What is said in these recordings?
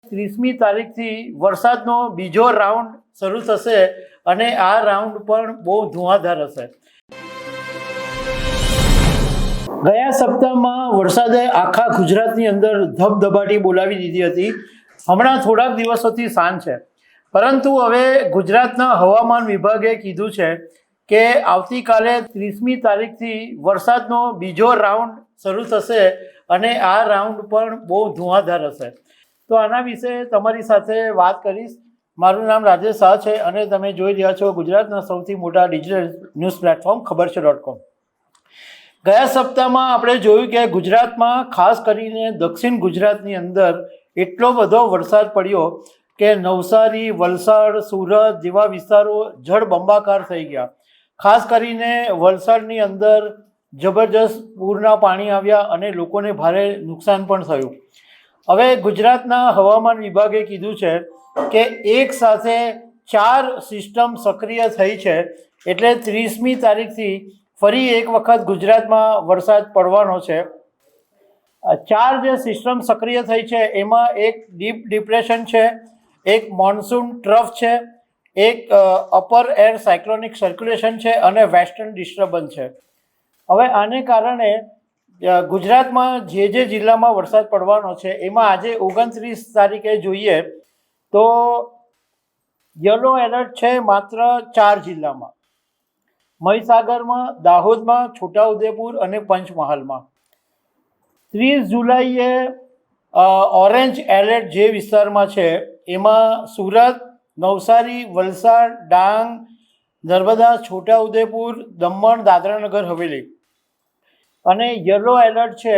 30મી તારીખથી વરસાદનો બીજો રાઉન્ડ શરૂ થશે અને આ રાઉન્ડ પણ બહુ ધુઆધાર હશે. ગયા સપ્તાહમાં વરસાદે આખા ગુજરાતની અંદર ધબધબાટી બોલાવી દીધી હતી. હમણાં થોડાક દિવસોથી શાંત છે, પરંતુ હવે ગુજરાતના હવામાન વિભાગે કીધું છે કે આવતીકાલે 30મી તારીખથી વરસાદનો બીજો રાઉન્ડ શરૂ થશે અને આ રાઉન્ડ પણ બહુ ધુઆધાર હશે. તો આના વિશે તમારી સાથે વાત કરીશ. મારું નામ રાજેશ શાહ છે અને તમે જોઈ રહ્યા છો ગુજરાતના સૌથી મોટા ડિજિટલ ન્યૂઝ પ્લેટફોર્મ ખબરછે.com. ગયા સપ્તાહમાં આપણે જોયું કે ગુજરાતમાં ખાસ કરીને દક્ષિણ ગુજરાતની અંદર એટલો બધો વરસાદ પડ્યો કે નવસારી, વલસાડ, સુરત જેવા વિસ્તારો જળબંબાકાર થઈ ગયા. ખાસ કરીને વલસાડની અંદર જબરજસ્ત પૂરના પાણી આવ્યા અને લોકોને ભારે નુકસાન પણ થયું. હવે ગુજરાતના હવામાન વિભાગે કીધું છે કે એક સાથે 4 સિસ્ટમ સક્રિય થઈ છે, એટલે 30મી તારીખથી ફરી એક વખત ગુજરાતમાં વરસાદ પડવાનો છે. 4 જે સિસ્ટમ સક્રિય થઈ છે એમાં એક ડીપ ડિપ્રેશન છે, એક મોન્સૂન ટ્રફ છે, એક અપર એર સાયક્લોનિક સર્ક્યુલેશન છે અને વેસ્ટર્ન ડિસ્ટર્બન્સ છે. હવે આને કારણે ગુજરાતમાં જે જિલ્લામાં વરસાદ પડવાનો છે એમાં આજે 29 તારીખે જોઈએ તો યલો એલર્ટ છે માત્ર 4 જિલ્લામાં: મહીસાગરમાં, દાહોદમાં, છોટાઉદેપુર અને પંચમહાલમાં. 30 જુલાઈએ ઓરેન્જ એલર્ટ જે વિસ્તારમાં છે એમાં સુરત, નવસારી, વલસાડ, ડાંગ, નર્મદા, છોટાઉદેપુર, દમણ, દાદરાનગર હવેલી. અને યલો એલર્ટ છે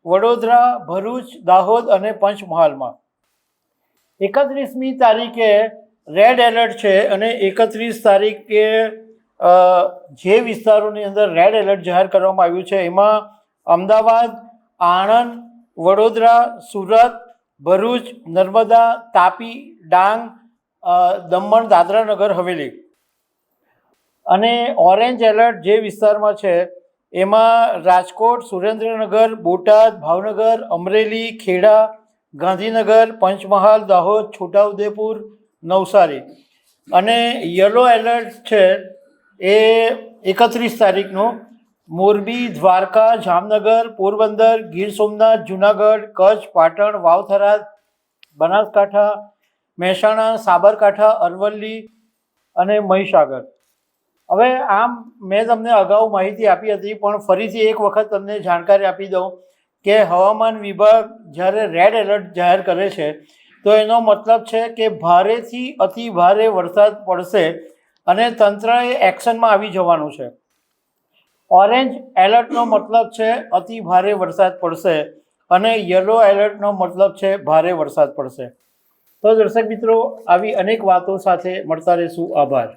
વડોદરા, ભરૂચ, દાહોદ અને પંચમહાલમાં. 31મી તારીખે રેડ એલર્ટ છે અને 31 તારીખે જે વિસ્તારોની અંદર રેડ એલર્ટ જાહેર કરવામાં આવ્યું છે એમાં અમદાવાદ, આણંદ, વડોદરા, સુરત, ભરૂચ, નર્મદા, તાપી, ડાંગ, દમણ, દાદરાનગર હવેલી. અને ઓરેન્જ એલર્ટ જે વિસ્તારમાં છે એમાં રાજકોટ, સુરેન્દ્રનગર, બોટાદ, ભાવનગર, અમરેલી, ખેડા, ગાંધીનગર, પંચમહાલ, દાહોદ, છોટાઉદેપુર, નવસારી. અને યલો એલર્ટ છે એ 31 તારીખનું મોરબી, દ્વારકા, જામનગર, પોરબંદર, ગીર સોમનાથ, જુનાગઢ, કચ્છ, પાટણ, વાવ-થરાદ, બનાસકાંઠા, મહેસાણા, સાબરકાંઠા, અરવલ્લી અને મહીસાગર. હવે આમ મેં તમને અગાઉ માહિતી આપી હતી, પણ ફરીથી એક વખત તમને જાણકારી આપી દઉં કે હવામાન વિભાગ જ્યારે રેડ એલર્ટ જાહેર કરે છે તો એનો મતલબ છે કે ભારેથી અતિ ભારે વરસાદ પડશે અને તંત્રએ એક્શનમાં આવી જવાનું છે. ઓરેન્જ એલર્ટનો મતલબ છે અતિ ભારે વરસાદ પડશે અને યલો એલર્ટનો મતલબ છે ભારે વરસાદ પડશે. તો દર્શક મિત્રો, આવી અનેક વાતો સાથે મળતા રહીશું. આભાર.